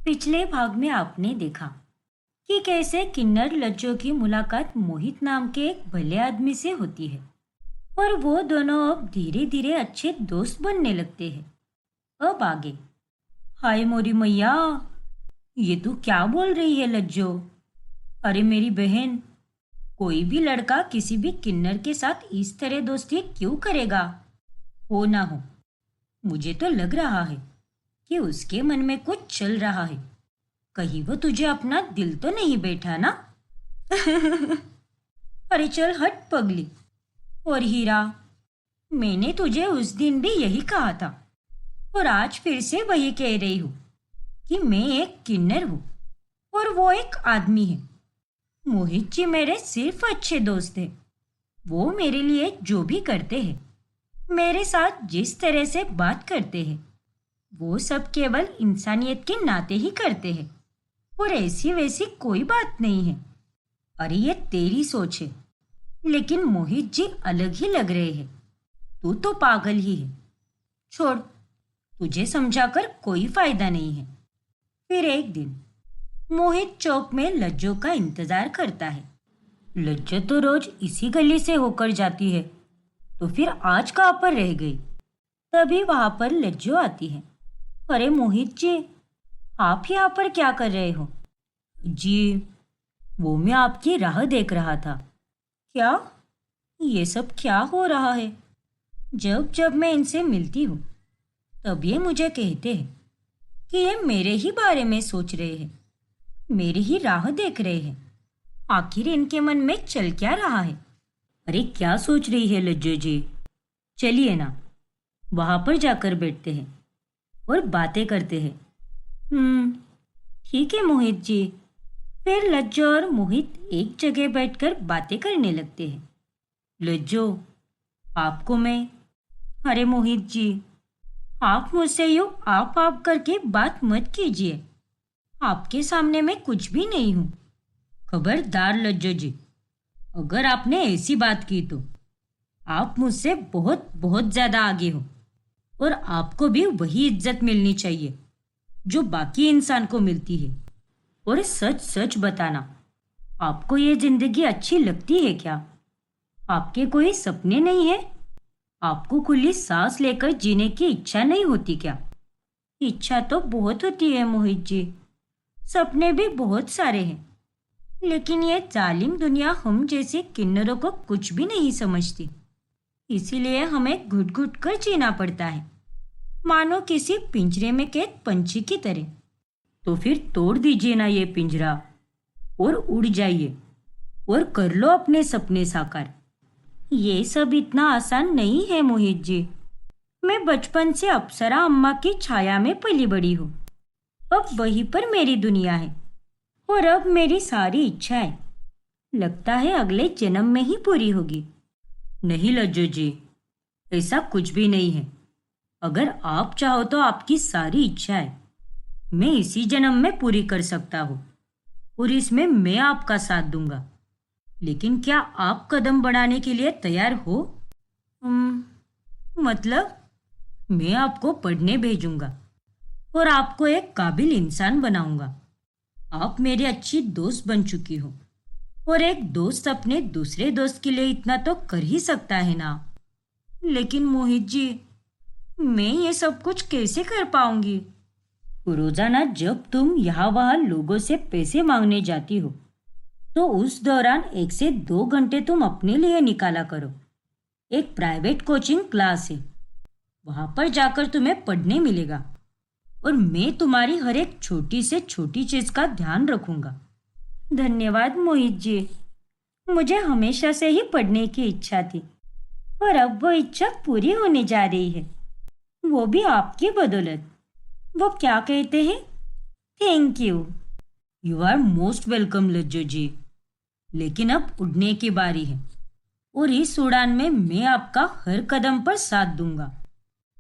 पिछले भाग में आपने देखा कि कैसे किन्नर लज्जो की मुलाकात मोहित नाम के एक भले आदमी से होती है और वो दोनों अब धीरे धीरे अच्छे दोस्त बनने लगते हैं। अब आगे। हाय मोरी मैया, ये तू क्या बोल रही है लज्जो? अरे मेरी बहन, कोई भी लड़का किसी भी किन्नर के साथ इस तरह दोस्ती क्यों करेगा? हो ना हो, मुझे तो लग रहा है कि उसके मन में कुछ चल रहा है। कहीं वो तुझे अपना दिल तो नहीं बैठा ना? अरे चल हट पगली। और हीरा, मैंने तुझे उस दिन भी यही कहा था और आज फिर से वही कह रही हूँ कि मैं एक किन्नर हूँ और वो एक आदमी है। मोहित जी मेरे सिर्फ अच्छे दोस्त हैं। वो मेरे लिए जो भी करते हैं, मेरे साथ जिस तरह से बात करते हैं, वो सब केवल इंसानियत के नाते ही करते हैं और ऐसी वैसी कोई बात नहीं है। अरे ये तेरी सोच है, लेकिन मोहित जी अलग ही लग रहे हैं। तू तो पागल ही है। छोड़, तुझे समझाकर कोई फायदा नहीं है। फिर एक दिन मोहित चौक में लज्जो का इंतजार करता है। लज्जो तो रोज इसी गली से होकर जाती है, तो फिर आज कहाँ पर रह गई? तभी वहां पर लज्जो आती है। अरे मोहित जी, आप यहाँ पर क्या कर रहे हो? जी, वो मैं आपकी राह देख रहा था। क्या? ये सब क्या हो रहा है? जब जब मैं इनसे मिलती हूँ, तब ये मुझे कहते हैं कि ये मेरे ही बारे में सोच रहे हैं, मेरी ही राह देख रहे हैं। आखिर इनके मन में चल क्या रहा है? अरे क्या सोच रही है लज्जो जी? चलिए ना, वहां पर जाकर बैठते हैं और बातें करते हैं। हम्म, ठीक है मोहित जी। फिर लज्जो और मोहित एक जगह बैठकर बातें करने लगते हैं। लज्जो, आपको मैं। अरे मोहित जी, आप मुझसे यूं आप करके बात मत कीजिए। आपके सामने मैं कुछ भी नहीं हूँ। खबरदार लज्जो जी, अगर आपने ऐसी बात की तो आप मुझसे बहुत बहुत ज्यादा आगे हो और आपको भी वही इज्जत मिलनी चाहिए जो बाकी इंसान को मिलती है। और सच सच बताना, आपको ये जिंदगी अच्छी लगती है क्या? आपके कोई सपने नहीं है? आपको खुली सांस लेकर जीने की इच्छा नहीं होती क्या? इच्छा तो बहुत होती है मोहित जी, सपने भी बहुत सारे हैं, लेकिन ये जालिम दुनिया हम जैसे किन्नरों को कुछ भी नहीं समझती। इसीलिए हमें घुट घुट कर जीना पड़ता है, मानो किसी पिंजरे में कैद पंछी की तरह। तो फिर तोड़ दीजिए ना ये पिंजरा और उड़ जाइए और कर लो अपने सपने साकार। ये सब इतना आसान नहीं है मोहित जी। मैं बचपन से अप्सरा अम्मा की छाया में पली बड़ी हूँ। अब वहीं पर मेरी दुनिया है और अब मेरी सारी इच्छाएं लगता है अगले जन्म में ही पूरी होगी। नहीं लज्जो जी, ऐसा कुछ भी नहीं है। अगर आप चाहो तो आपकी सारी इच्छाएं मैं इसी जन्म में पूरी कर सकता हूँ और इसमें मैं आपका साथ दूंगा। लेकिन क्या आप कदम बढ़ाने के लिए तैयार हो? मतलब मैं आपको पढ़ने भेजूंगा और आपको एक काबिल इंसान बनाऊंगा। आप मेरी अच्छी दोस्त बन चुकी हो और एक दोस्त अपने दूसरे दोस्त के लिए इतना तो कर ही सकता है ना? लेकिन मोहित जी, मैं ये सब कुछ कैसे कर पाऊंगी? रोजाना जब तुम यहाँ वहाँ लोगों से पैसे मांगने जाती हो, तो उस दौरान 1 से 2 घंटे तुम अपने लिए निकाला करो। एक प्राइवेट कोचिंग क्लास है, वहां पर जाकर तुम्हें पढ़ने मिलेगा और मैं तुम्हारी हर एक छोटी से छोटी चीज का ध्यान रखूंगा। धन्यवाद मोहित जी, मुझे हमेशा से ही पढ़ने की इच्छा थी और अब वो इच्छा पूरी होने जा रही है, वो भी आपकी बदौलत। वो क्या कहते हैं? Thank you. You are most welcome Lajjo ji. लेकिन अब उड़ने की बारी है और इस उड़ान में मैं आपका हर कदम पर साथ दूंगा।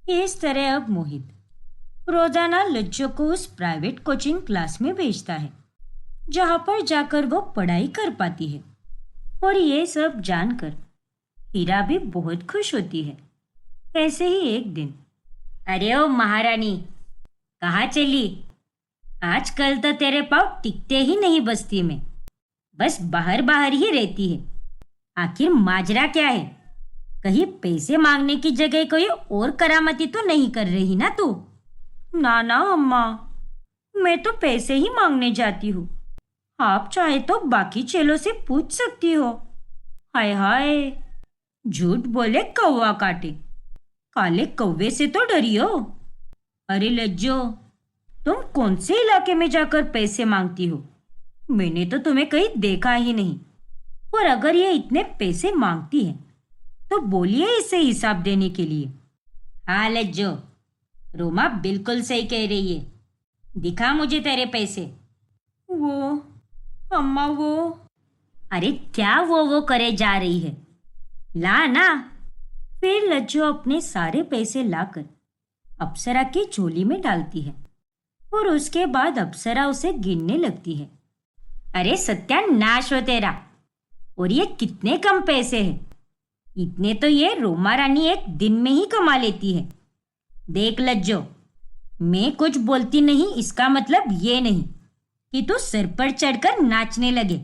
इस तरह अब मोहित रोजाना लज्जो को उस प्राइवेट कोचिंग क्लास में भेजता है, जहां पर जाकर वो पढ़ाई कर पाती है। और ये सब जानकर हीरा भी बहुत खुश होती है। ऐसे ही एक दिन। अरे ओ महारानी, कहाँ चली? आजकल तो तेरे पाँव टिकते ही नहीं बस्ती में, बस बाहर बाहर ही रहती है। आखिर माजरा क्या है? कहीं पैसे मांगने की जगह कोई और करामती तो नहीं कर रही ना तू? ना ना अम्मा, मैं तो पैसे ही मांगने जाती हूँ। आप चाहे तो बाकी चेलों से पूछ सकती हो। हाय हाय, झूठ बोले कौवा काटे, काले कौवे से तो डरी हो। अरे लज्जो, तुम कौन से इलाके में जाकर पैसे मांगती हो? मैंने तो तुम्हें कहीं देखा ही नहीं। और अगर ये इतने पैसे मांगती है तो बोलिए इसे हिसाब देने के लिए। हाँ लज्जो, रोमा बिल्कुल सही कह रही है। दिखा मुझे तेरे पैसे। वो अम्मा वो। अरे क्या वो करे जा रही है? ला ना। फिर लज्जो अपने सारे पैसे लाकर अप्सरा की झोली में डालती है और उसके बाद अप्सरा उसे गिनने लगती है। अरे सत्यानाश हो तेरा! और ये कितने कम पैसे हैं। इतने तो ये रोमा रानी एक दिन में ही कमा लेती है। देख लज्जो, मैं कुछ बोलती नहीं इसका मतलब ये नहीं कि तू सिर पर चढ़कर नाचने लगे।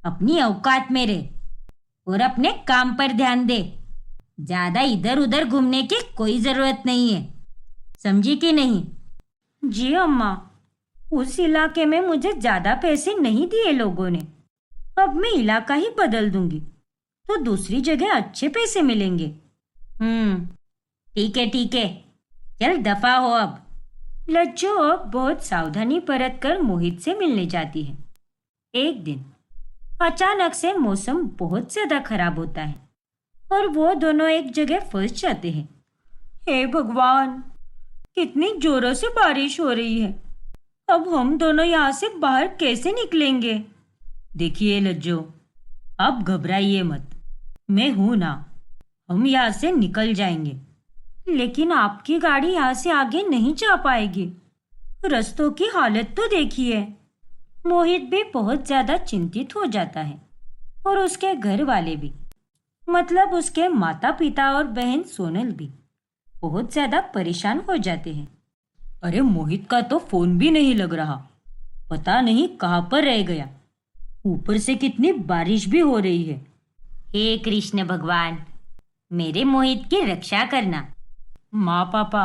अपनी औकात में रह और अपने काम पर ध्यान दे। ज्यादा इधर उधर घूमने की कोई जरूरत नहीं है, समझी कि नहीं? जी अम्मा, उस इलाके में मुझे ज्यादा पैसे नहीं दिए लोगों ने। अब मैं इलाका ही बदल दूंगी तो दूसरी जगह अच्छे पैसे मिलेंगे। ठीक है, चल दफा हो अब। लज्जो अब बहुत सावधानी बरत कर मोहित से मिलने जाती है। एक दिन अचानक से मौसम बहुत ज्यादा खराब होता है और वो दोनों एक जगह फंस जाते हैं। हे भगवान, कितनी जोरों से बारिश हो रही है। अब हम दोनों यहाँ से बाहर कैसे निकलेंगे? देखिए लज्जो, आप घबराइए मत, मैं हूं ना। हम यहाँ से निकल जाएंगे। लेकिन आपकी गाड़ी यहाँ से आगे नहीं जा पाएगी। रास्तों की हालत तो देखिए। मोहित भी बहुत ज्यादा चिंतित हो जाता है और उसके घर वाले भी, मतलब उसके माता पिता और बहन सोनल भी बहुत ज्यादा परेशान हो जाते हैं। अरे मोहित का तो फोन भी नहीं लग रहा, पता नहीं कहाँ पर रह गया। ऊपर से कितनी बारिश भी हो रही है। हे कृष्ण भगवान, मेरे मोहित की रक्षा करना। माँ पापा,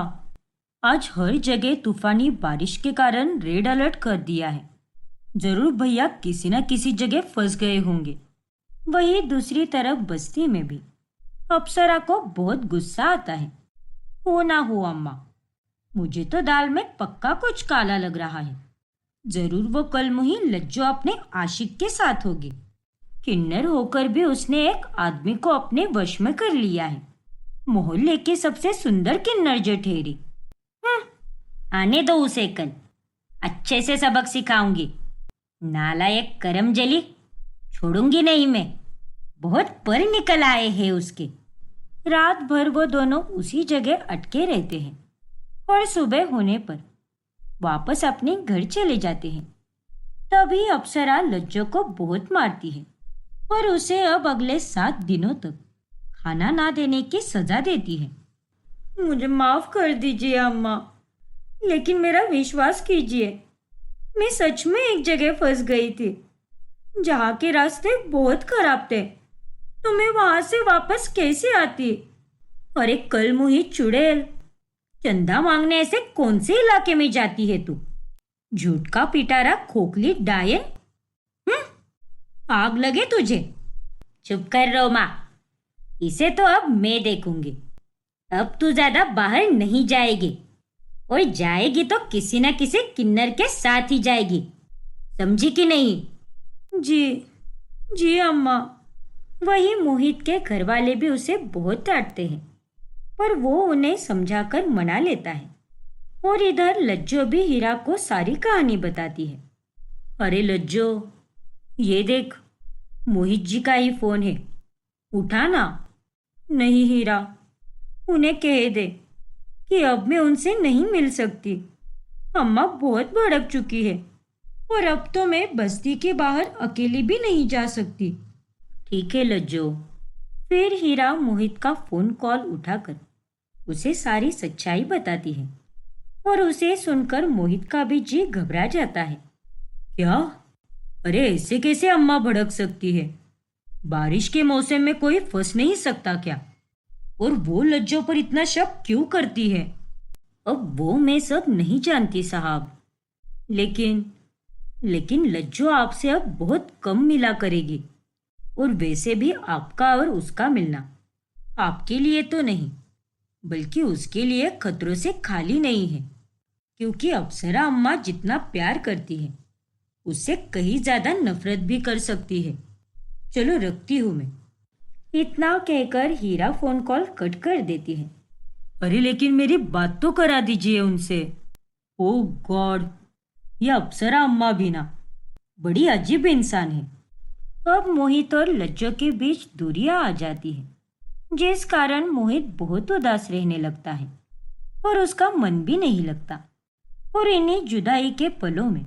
आज हर जगह तूफानी बारिश के कारण रेड अलर्ट कर दिया है। जरूर भैया किसी न किसी जगह फंस गए होंगे। वही दूसरी तरफ बस्ती में भी अप्सरा को बहुत गुस्सा आता है। हो ना हो अम्मा, मुझे तो दाल में पक्का कुछ काला लग रहा है। जरूर वो कल मुही लज्जो अपने आशिक के साथ होगी। किन्नर होकर भी उसने एक आदमी को अपने वश में कर लिया है। मोहल्ले की सबसे सुंदर किन्नर जो ठहरी। आने दो उसे, कल अच्छे से सबक सिखाऊंगी। नालायक करमजली, छोड़ूंगी नहीं मैं। बहुत पर निकल आए हैं उसके। रात भर वो दोनों उसी जगह अटके रहते हैं और सुबह होने पर वापस अपने घर चले जाते हैं। तभी अप्सरा लज्जो को बहुत मारती है और उसे अब अगले 7 दिनों तक खाना ना देने की सजा देती है। मुझे माफ कर दीजिए अम्मा, लेकिन मेरा विश्वास कीजिए, मैं सच में एक जगह फंस गई थी जहाँ के रास्ते बहुत खराब थे। तो मैं वहां से वापस कैसे आती? अरे कल मुही चुड़ैल, चंदा मांगने ऐसे कौन से इलाके में जाती है तू? झूठ का पिटारा खोखली डायन। आग लगे तुझे। चुप कर रोमा, इसे तो अब मैं देखूंगी। अब तू ज्यादा बाहर नहीं जाएगी, और जाएगी तो किसी न किसी किन्नर के साथ ही जाएगी, समझी कि नहीं? जी अम्मा। वही मोहित के घर वाले भी उसे बहुत डांटते हैं, पर वो उन्हें समझाकर मना लेता है। और इधर लज्जो भी हीरा को सारी कहानी बताती है। अरे लज्जो, ये देख, मोहित जी का ही फोन है, उठा ना। नहीं हीरा, उन्हें कह दे कि अब मैं उनसे नहीं मिल सकती। अम्मा बहुत भड़क चुकी है और अब तो मैं बस्ती के बाहर अकेली भी नहीं जा सकती। ठीक है लज्जो। फिर हीरा मोहित का फोन कॉल उठाकर उसे सारी सच्चाई बताती है। और उसे सुनकर मोहित का भी जी घबरा जाता है। क्या? अरे ऐसे कैसे अम्मा भड़क सकती है? बारिश के मौसम में कोई फंस नहीं सकता क्या? और वो लज्जो पर इतना शक क्यों करती है? अब वो मैं सब नहीं जानती साहब, लेकिन लेकिन लज्जो आपसे अब बहुत कम मिला करेगी। और वैसे भी आपका और उसका मिलना आपके लिए तो नहीं, बल्कि उसके लिए खतरों से खाली नहीं है, क्योंकि अप्सरा अम्मा जितना प्यार करती है उससे कहीं ज्यादा नफरत भी कर सकती है। चलो रखती हूँ मैं। इतना कहकर हीरा फोन कॉल कट कर देती है। अरे लेकिन मेरी बात तो करा दीजिए उनसे। ओ गॉड, ये अप्सरा अम्मा भी ना, बड़ी अजीब इंसान है। अब मोहित और लज्जो के बीच दूरियां आ जाती है, जिस कारण मोहित बहुत उदास रहने लगता है और उसका मन भी नहीं लगता। और इन्हीं जुदाई के पलों में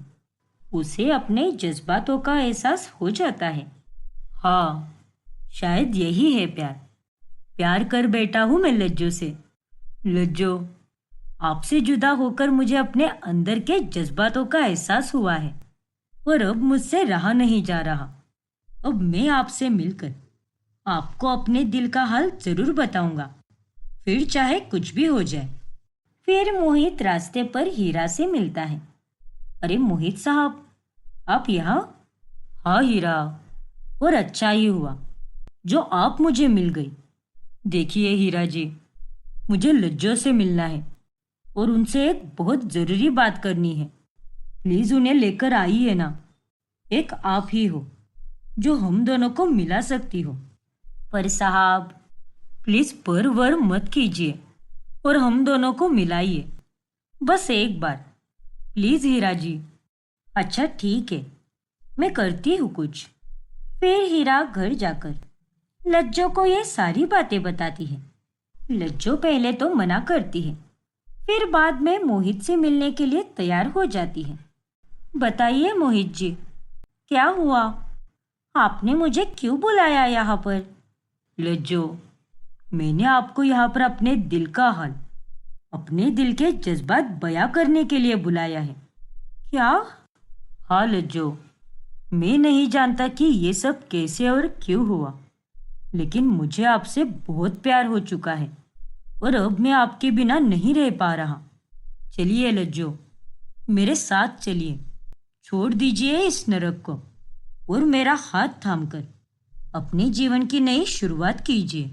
उसे अपने जज्बातों का एहसास हो जाता है। हाँ, शायद यही है प्यार। प्यार कर बैठा हूं मैं लज्जो से। लज्जो, आपसे जुदा होकर मुझे अपने अंदर के जज्बातों का एहसास हुआ है और अब मुझसे रहा नहीं जा रहा। अब मैं आपसे मिलकर आपको अपने दिल का हाल जरूर बताऊंगा, फिर चाहे कुछ भी हो जाए। फिर मोहित रास्ते पर हीरा से मिलता है। अरे मोहित साहब, आप यहाँ? हाँ हीरा, और अच्छा ही हुआ जो आप मुझे मिल गई। देखिए हीरा जी, मुझे लज्जो से मिलना है और उनसे एक बहुत ज़रूरी बात करनी है। प्लीज़ उन्हें लेकर आइए ना। एक आप ही हो जो हम दोनों को मिला सकती हो। पर साहब, प्लीज़ पर वर मत कीजिए और हम दोनों को मिलाइए, बस एक बार। प्लीज़ हीरा जी। अच्छा ठीक है, मैं करती हूँ कुछ। फिर हीरा घर जाकर लज्जो को ये सारी बातें बताती है। लज्जो पहले तो मना करती है, फिर बाद में मोहित से मिलने के लिए तैयार हो जाती है। बताइए मोहित जी, क्या हुआ? आपने मुझे क्यों बुलाया यहाँ पर? लज्जो, मैंने आपको यहाँ पर अपने दिल का हाल, अपने दिल के जज्बात बयां करने के लिए बुलाया है। क्या? हाँ लज्जो, मैं नहीं जानता कि ये सब कैसे और क्यों हुआ, लेकिन मुझे आपसे बहुत प्यार हो चुका है और अब मैं आपके बिना नहीं रह पा रहा। चलिए लज्जो, मेरे साथ चलिए। छोड़ दीजिए इस नरक को और मेरा हाथ थामकर अपने जीवन की नई शुरुआत कीजिए।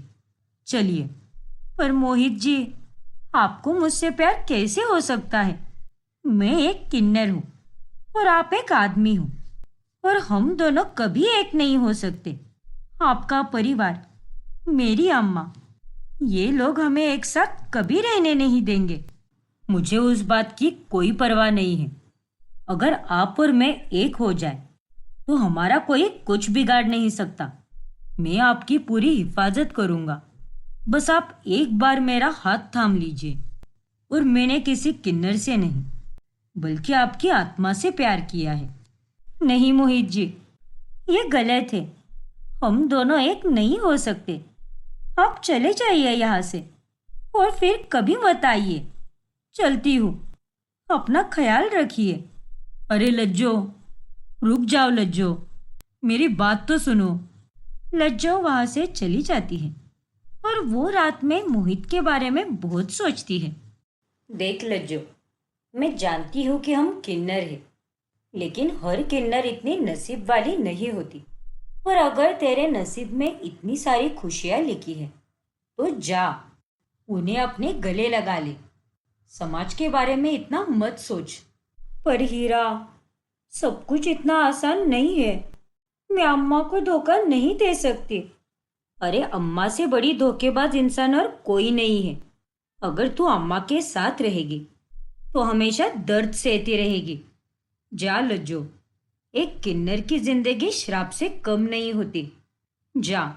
चलिए। पर मोहित जी, आपको मुझसे प्यार कैसे हो सकता है? मैं एक किन्नर हूँ और आप एक आदमी हो, और हम दोनों कभी एक नहीं हो सकते। आपका परिवार, मेरी अम्मा, ये लोग हमें एक साथ कभी रहने नहीं देंगे। मुझे उस बात की कोई परवाह नहीं है। अगर आप और मैं एक हो जाए तो हमारा कोई कुछ बिगाड़ नहीं सकता। मैं आपकी पूरी हिफाजत करूंगा। बस आप एक बार मेरा हाथ थाम लीजिए। और मैंने किसी किन्नर से नहीं, बल्कि आपकी आत्मा से प्यार किया है। नहीं मोहित जी, ये गलत है। हम दोनों एक नहीं हो सकते। आप चले जाइए यहाँ से और फिर कभी मत आइए। चलती हूँ, अपना ख्याल रखिए। अरे लज्जो, रुक जाओ लज्जो, मेरी बात तो सुनो। लज्जो वहां से चली जाती है और वो रात में मोहित के बारे में बहुत सोचती है। देख लज्जो, मैं जानती हूँ कि हम किन्नर हैं, लेकिन हर किन्नर इतनी नसीब वाली नहीं होती। और अगर तेरे नसीब में इतनी सारी खुशियाँ लिखी है तो जा, उन्हें अपने गले लगा ले। समाज के बारे में इतना मत सोच। पर हीरा, सब कुछ इतना आसान नहीं है। मैं अम्मा को धोखा नहीं दे सकती। अरे अम्मा से बड़ी धोखेबाज इंसान और कोई नहीं है। अगर तू अम्मा के साथ रहेगी तो हमेशा दर्द सहती रहेगी। जा लज्जो, एक किन्नर की जिंदगी श्राप से कम नहीं होती। जा,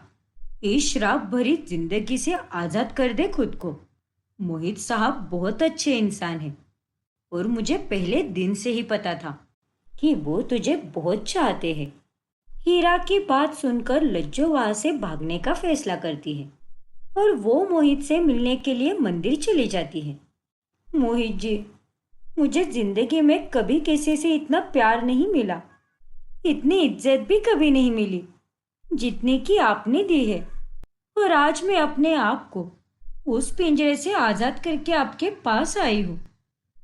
इस श्राप भरी जिंदगी से आजाद कर दे खुद को। मोहित साहब बहुत अच्छे इंसान हैं और मुझे पहले दिन से ही पता था कि वो तुझे बहुत चाहते हैं। हीरा की बात सुनकर लज्जो वहां से भागने का फैसला करती है और वो मोहित से मिलने के लिए मंदिर चली जाती है। मोहित जी, मुझे जिंदगी में कभी किसी से इतना प्यार नहीं मिला, इतनी इज्जत भी कभी नहीं मिली जितनी कि आपने दी है। और आज मैं अपने आप को उस पिंजरे से आजाद करके आपके पास आई हूँ।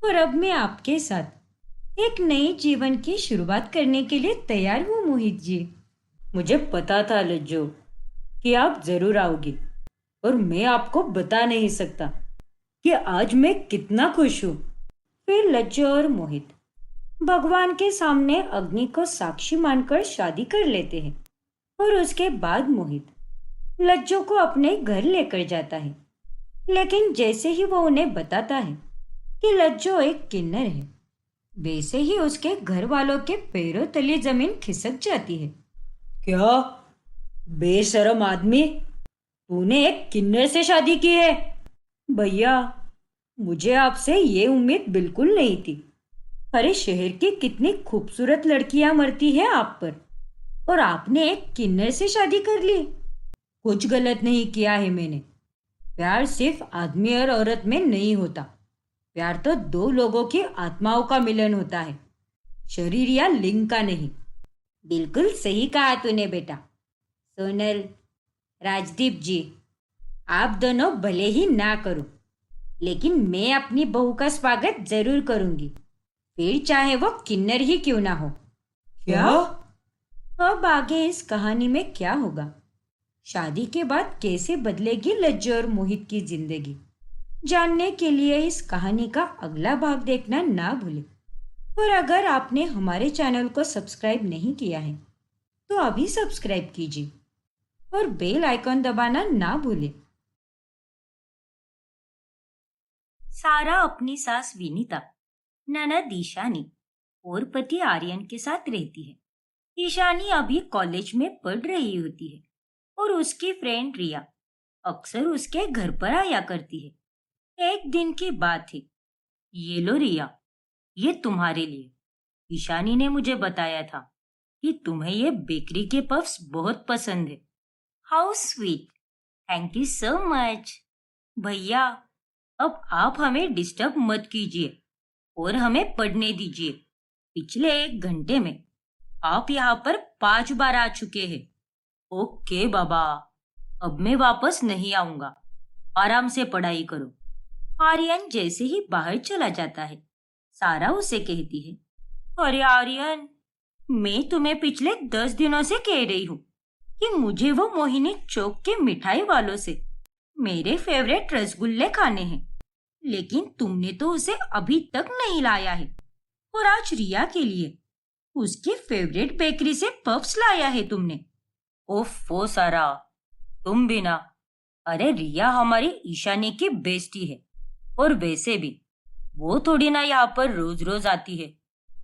और अब मैं आपके साथ एक नई जीवन की शुरुआत करने के लिए तैयार हूँ मोहित जी। मुझे पता था लज्जो कि आप जरूर आओगी, और मैं आपको बता नहीं सकता कि आज मैं कितना खुश हूँ। फिर लज्जो और मोहित भगवान के सामने अग्नि को साक्षी मानकर शादी कर लेते हैं। और उसके बाद मोहित लज्जो को अपने घर लेकर जाता है। लेकिन जैसे ही वो उन्हें बताता है कि लज्जो एक किन्नर है, वैसे ही उसके घर वालों के पैरों तले जमीन खिसक जाती है। क्या बेशरम आदमी, तूने एक किन्नर से शादी की है? भैया, मुझे आपसे ये उम्मीद बिल्कुल नहीं थी। अरे शहर की कितनी खूबसूरत लड़कियां मरती है आप पर, और आपने एक किन्नर से शादी कर ली। कुछ गलत नहीं किया है मैंने। प्यार सिर्फ आदमी और औरत में नहीं होता। प्यार तो दो लोगों की आत्माओं का मिलन होता है, शरीर या लिंग का नहीं। बिल्कुल सही कहा तूने बेटा। सोनल, राजदीप जी, आप दोनों भले ही ना करो, लेकिन मैं अपनी बहू का स्वागत जरूर करूंगी, फिर चाहे वो किन्नर ही क्यों ना हो। क्या? अब आगे इस कहानी में क्या होगा, शादी के बाद कैसे बदलेगी लज्जो और मोहित की जिंदगी, जानने के लिए इस कहानी का अगला भाग देखना ना भूलें। और अगर आपने हमारे चैनल को सब्सक्राइब नहीं किया है तो अभी सब्सक्राइब कीजिए और बेल आइकॉन दबाना ना भूलें। सारा अपनी सास विनीता, ननद ईशानी और पति आर्यन के साथ रहती है। ईशानी अभी कॉलेज में पढ़ रही होती है और उसकी फ्रेंड रिया अक्सर उसके घर पर आया करती है। एक दिन की बात है। ये लो रिया, ये तुम्हारे लिए। ईशानी ने मुझे बताया था कि तुम्हें ये बेकरी के पफ्स बहुत पसंद है। How sweet, thank you so much. भैया, अब आप हमें डिस्टर्ब मत कीजिए और हमें पढ़ने दीजिए। पिछले 1 घंटे में आप यहाँ पर 5 बार आ चुके हैं। ओके बाबा, अब मैं वापस नहीं आऊंगा। आराम से पढ़ाई करो। आर्यन जैसे ही बाहर चला जाता है, सारा उसे कहती है, अरे आर्यन, मैं तुम्हें पिछले 10 दिनों से कह रही हूँ कि मुझे वो मोहिनी चौक के मिठाई वालों से मेरे फेवरेट रसगुल्ले खाने हैं, लेकिन तुमने तो उसे अभी तक नहीं लाया है। और आज रिया के लिए उसकी फेवरेट बेकरी से पफ्स लाया है तुमने। ओफो सारा, तुम भी ना। अरे रिया हमारी ईशानी की बेस्टी है, और वैसे भी वो थोड़ी ना यहाँ पर रोज रोज आती है।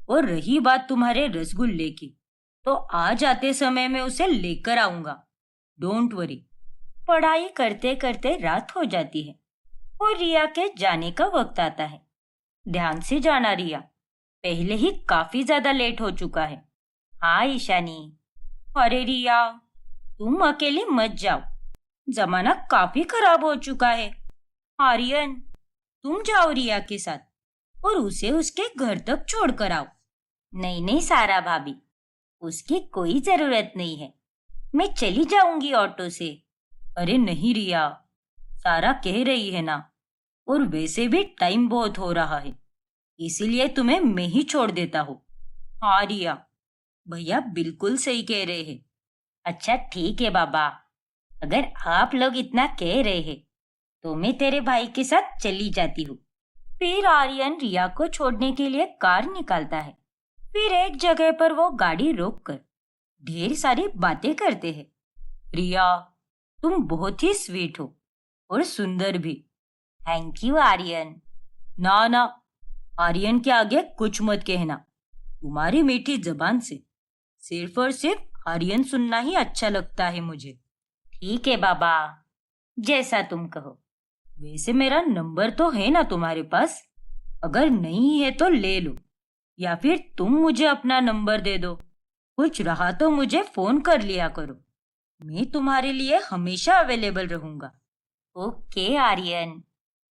और रही बात तुम्हारे रसगुल्ले की, तो आज आते समय मैं उसे लेकर आऊंगा। Don't worry. पढ़ाई करते करते रात हो जाती है और रिया के जाने का वक्त आता है। ध्यान से जाना रिया, पहले ही काफी ज्यादा लेट हो चुका है। हाँ ईशानी। अरे रिया, तुम अकेले मत जाओ, जमाना काफी खराब हो चुका है। आर्यन, तुम जाओ रिया के साथ और उसे उसके घर तक छोड़ कर आओ। नहीं नहीं सारा भाभी, उसकी कोई जरूरत नहीं है, मैं चली जाऊंगी ऑटो से। अरे नहीं रिया, सारा कह रही है ना, और वैसे भी टाइम बहुत हो रहा है, इसीलिए तुम्हें मैं ही छोड़ देता हूँ। हाँ रिया, भैया बिल्कुल सही कह रहे हैं। अच्छा ठीक है बाबा, अगर आप लोग इतना कह रहे हैं तो मैं तेरे भाई के साथ चली जाती हूँ। फिर आर्यन रिया को छोड़ने के लिए कार निकालता है। फिर एक जगह पर वो गाड़ी रोककर ढेर सारी बातें करते हैं। रिया, तुम बहुत ही स्वीट हो और सुंदर भी। Thank you Aryan. ना ना, आर्यन के आगे कुछ मत कहना। तुम्हारी मीठी जबान से सिर्फ और सिर्फ आर्यन सुनना ही अच्छा लगता है मुझे। ठीक है बाबा, जैसा तुम कहो। वैसे मेरा नंबर तो है ना तुम्हारे पास? अगर नहीं है तो ले लो, या फिर तुम मुझे अपना नंबर दे दो। कुछ रहा तो मुझे फोन कर लिया करो, मैं तुम्हारे लिए हमेशा अवेलेबल रहूंगा। ओके आर्यन,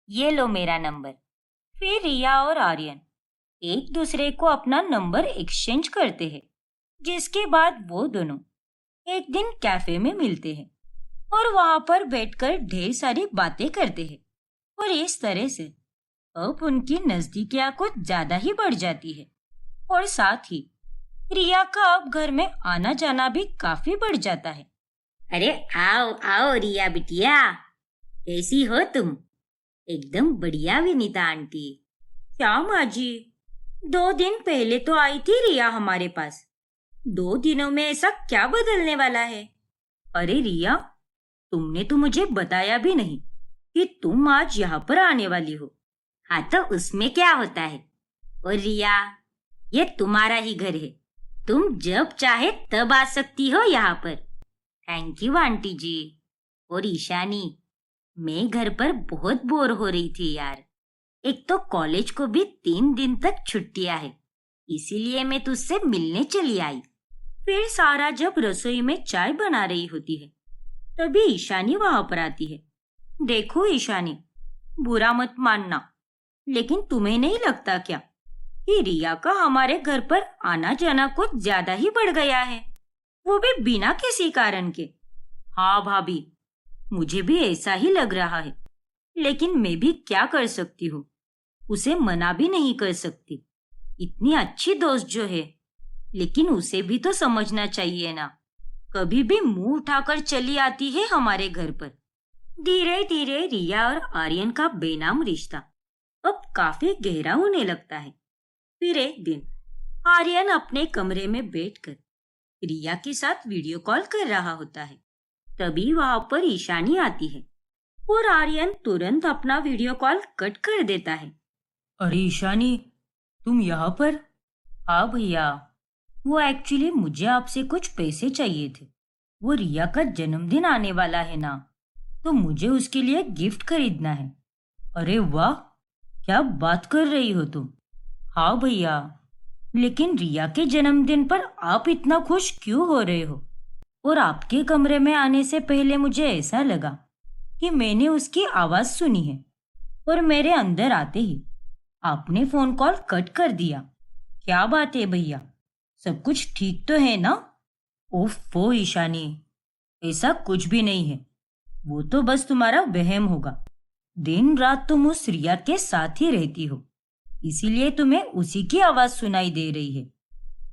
ये लो मेरा नंबर। फिर रिया और आर्यन एक दूसरे को अपना नंबर एक्सचेंज करते हैं, जिसके बाद वो दोनों एक दिन कैफे में मिलते हैं और वहां पर बैठकर ढेर सारी बातें करते हैं। और इस तरह से अब उनकी नजदीकियां कुछ ज्यादा ही बढ़ जाती है। और साथ ही रिया का अब घर में आना जाना भी काफी बढ़ जाता है। अरे आओ आओ रिया बिटिया, कैसी हो तुम? एकदम बढ़िया विनीता आंटी। क्या माँ जी, 2 दिन पहले तो आई थी रिया हमारे पास। 2 दिनों में ऐसा क्या बदलने वाला है? अरे रिया, तुमने तो मुझे बताया भी नहीं कि तुम आज यहाँ पर आने वाली हो। हाँ तो उसमें क्या होता है? और रिया, ये तुम्हारा ही घर है, तुम जब चाहे तब आ सकती हो यहाँ पर। थैंक यू आंटी जी। और ईशानी, मैं घर पर बहुत बोर हो रही थी यार। एक तो कॉलेज को भी 3 दिन तक छुट्टियां है, इसीलिए मैं तुझसे मिलने चली आई। फिर सारा जब रसोई में चाय बना रही होती है, तभी ईशानी वहां पर आती है। देखो ईशानी, बुरा मत मानना, लेकिन तुम्हें नहीं लगता क्या कि रिया का हमारे घर पर आना जाना कुछ ज्यादा ही बढ़ गया है, वो भी बिना किसी कारण के? हाँ भाभी, मुझे भी ऐसा ही लग रहा है, लेकिन मैं भी क्या कर सकती हूँ, उसे मना भी नहीं कर सकती। इतनी अच्छी दोस्त जो है, लेकिन उसे भी तो समझना चाहिए ना। कभी भी मुंह उठाकर चली आती है हमारे घर पर। धीरे धीरे रिया और आर्यन का बेनाम रिश्ता अब काफी गहरा होने लगता है। फिर एक दिन आर्यन अपने कमरे में बैठकर रिया के साथ वीडियो कॉल कर रहा होता है। तभी वहां पर ईशानी आती है और आर्यन तुरंत अपना वीडियो कॉल कट कर देता है। अरे ईशानी, तुम यहाँ पर? हाँ भैया, वो एक्चुअली मुझे आपसे कुछ पैसे चाहिए थे। वो रिया का जन्मदिन आने वाला है ना, तो मुझे उसके लिए गिफ्ट खरीदना है। अरे वाह, क्या बात कर रही हो तुम? हाँ भैया, लेकिन रिया के जन्मदिन पर आप इतना खुश क्यों हो रहे हो? और आपके कमरे में आने से पहले मुझे ऐसा लगा कि मैंने उसकी आवाज सुनी है, और मेरे अंदर आते ही आपने फोन कॉल कट कर दिया। क्या बात है भैया, सब कुछ ठीक तो है ना? ओफो ईशानी, ऐसा कुछ भी नहीं है, वो तो बस तुम्हारा वहम होगा। दिन रात तुम उस रिया के साथ ही रहती हो, इसीलिए तुम्हें उसी की आवाज सुनाई दे रही है।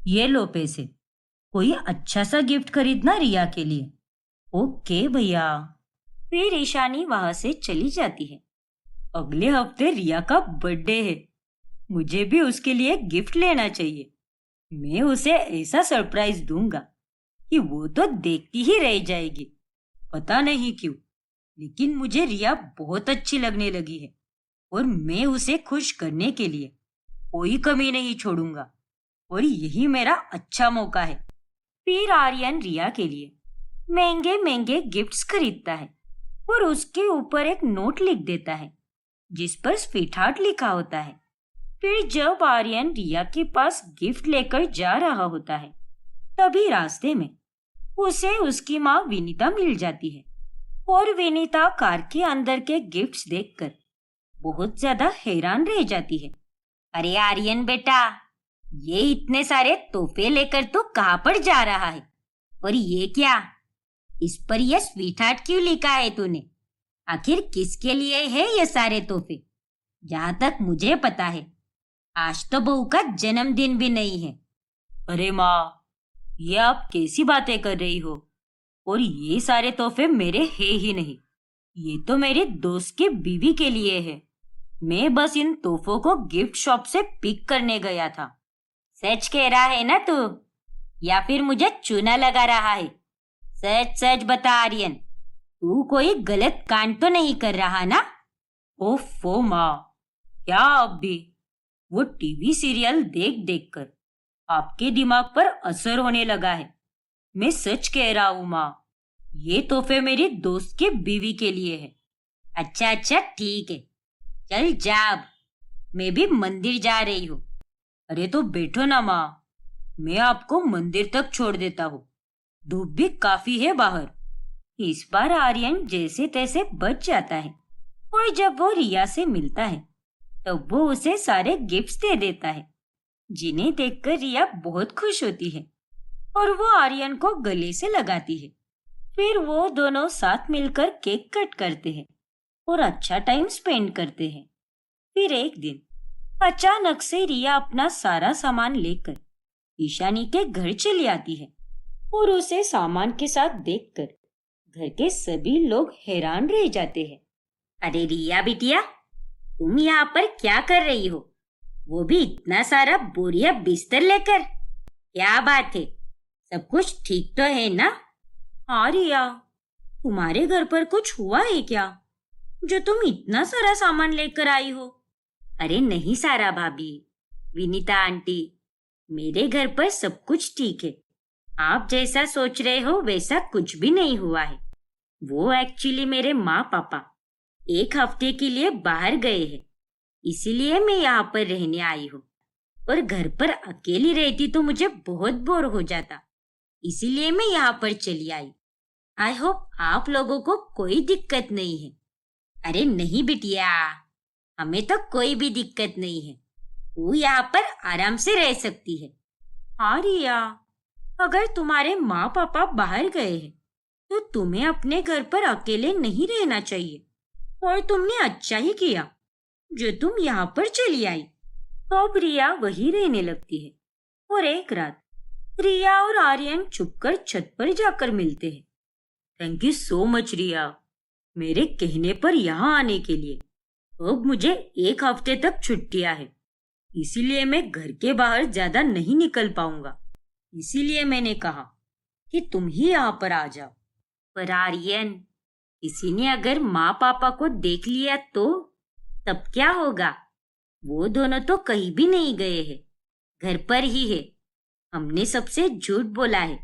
ये लो पैसे, कोई अच्छा सा गिफ्ट खरीदना रिया के लिए। ओके भैया। फिर ईशानी वहां से चली जाती है। अगले हफ्ते रिया का बर्थडे है, मुझे भी उसके लिए गिफ्ट लेना चाहिए। मैं उसे ऐसा सरप्राइज दूंगा कि वो तो देखती ही रह जाएगी। पता नहीं क्यों, लेकिन मुझे रिया बहुत अच्छी लगने लगी है, और मैं उसे खुश करने के लिए कोई कमी नहीं छोड़ूंगा, और यही मेरा अच्छा मौका है। फिर आर्यन रिया के लिए महंगे महंगे गिफ्ट्स खरीदता है और उसके ऊपर एक नोट लिख देता है जिस पर स्वीट हार्ट लिखा होता है। फिर जब आर्यन रिया के पास गिफ्ट लेकर जा रहा होता है, तभी रास्ते में उसे उसकी माँ विनीता मिल जाती है। और विनीता कार के अंदर के गिफ्ट्स देखकर बहुत ज्यादा हैरान रह जाती है। अरे आर्यन बेटा, ये इतने सारे तोहफे लेकर तू कहाँ पर जा रहा है? और ये क्या, इस पर यह स्वीट हार्ट क्यों लिखा है तूने? आखिर किसके लिए है ये सारे तोहफे? जहाँ तक मुझे पता है, आज तो बहू का जन्मदिन भी नहीं है। अरे माँ, ये आप कैसी बातें कर रही हो? और ये सारे तोहफे मेरे हैं ही नहीं, ये तो मेरे दोस्त की बीवी के लिए है। मैं बस इन तोहफों को गिफ्ट शॉप से पिक करने गया था। सच कह रहा है ना तू, या फिर मुझे चूना लगा रहा है? सच सच बता आर्यन, तू कोई गलत कांड तो नहीं कर रहा ना? ओफो माँ, क्या अब भी? वो टीवी सीरियल देख देख कर आपके दिमाग पर असर होने लगा है। मैं सच कह रहा हूँ माँ, ये तोहफे मेरी दोस्त की बीवी के लिए है। अच्छा अच्छा ठीक है, चल जा अब, मैं भी मंदिर जा रही हूँ। अरे तो बैठो ना माँ, मैं आपको मंदिर तक छोड़ देता हूँ, धूप भी काफी है बाहर। इस बार आर्यन जैसे तैसे बच जाता है, और जब वो रिया से मिलता है तब वो उसे सारे गिफ्ट्स दे देता है। जिन्हें देखकर रिया बहुत खुश होती है और वो आर्यन को गले से लगाती है। फिर वो दोनों साथ मिलकर केक कट करते हैं और अच्छा टाइम स्पेंड करते हैं। फिर एक दिन अचानक से रिया अपना सारा सामान लेकर ईशानी के घर चली आती है और उसे सामान के साथ देखकर घर के सभी लोग हैरान रह जाते हैं। अरे रिया बिटिया, तुम यहाँ पर क्या कर रही हो? वो भी इतना सारा बोरिया बिस्तर लेकर। क्या बात है, सब कुछ ठीक तो है ना? हाँ रिया, तुम्हारे घर पर कुछ हुआ है क्या जो तुम इतना सारा सामान लेकर आई हो? अरे नहीं सारा भाभी, विनीता आंटी, मेरे घर पर सब कुछ ठीक है। आप जैसा सोच रहे हो वैसा कुछ भी नहीं हुआ है। वो एक्चुअली मेरे माँ पापा एक हफ्ते के लिए बाहर गए हैं, इसीलिए मैं यहाँ पर रहने आई हूँ। और घर पर अकेली रहती तो मुझे बहुत बोर हो जाता, इसीलिए मैं यहाँ पर चली आई। आई होप आप लोगों को कोई दिक्कत नहीं है। अरे नहीं बिटिया, हमें तो कोई भी दिक्कत नहीं है। तू यहाँ पर आराम से रह सकती है। हाँ रिया, अगर तुम्हारे माँ पापा बाहर गए हैं तो तुम्हें अपने घर पर अकेले नहीं रहना चाहिए। और तुमने अच्छा ही किया जो तुम यहाँ पर चली आई। अब रिया वहीं रहने लगती है और एक रात रिया और आर्यन छुपकर छत पर जाकर मिलते हैं। थैंक यू सो मच रिया, मेरे कहने पर यहाँ आने के लिए। अब मुझे एक हफ्ते तक छुट्टियां है, इसीलिए मैं घर के बाहर ज्यादा नहीं निकल पाऊंगा। इसीलिए मैंने कहा कि तुम ही यहाँ पर आ जाओ। पर आर्यन, किसी ने अगर माँ पापा को देख लिया तो तब क्या होगा? वो दोनों तो कहीं भी नहीं गए हैं, घर पर ही है। हमने सबसे झूठ बोला है।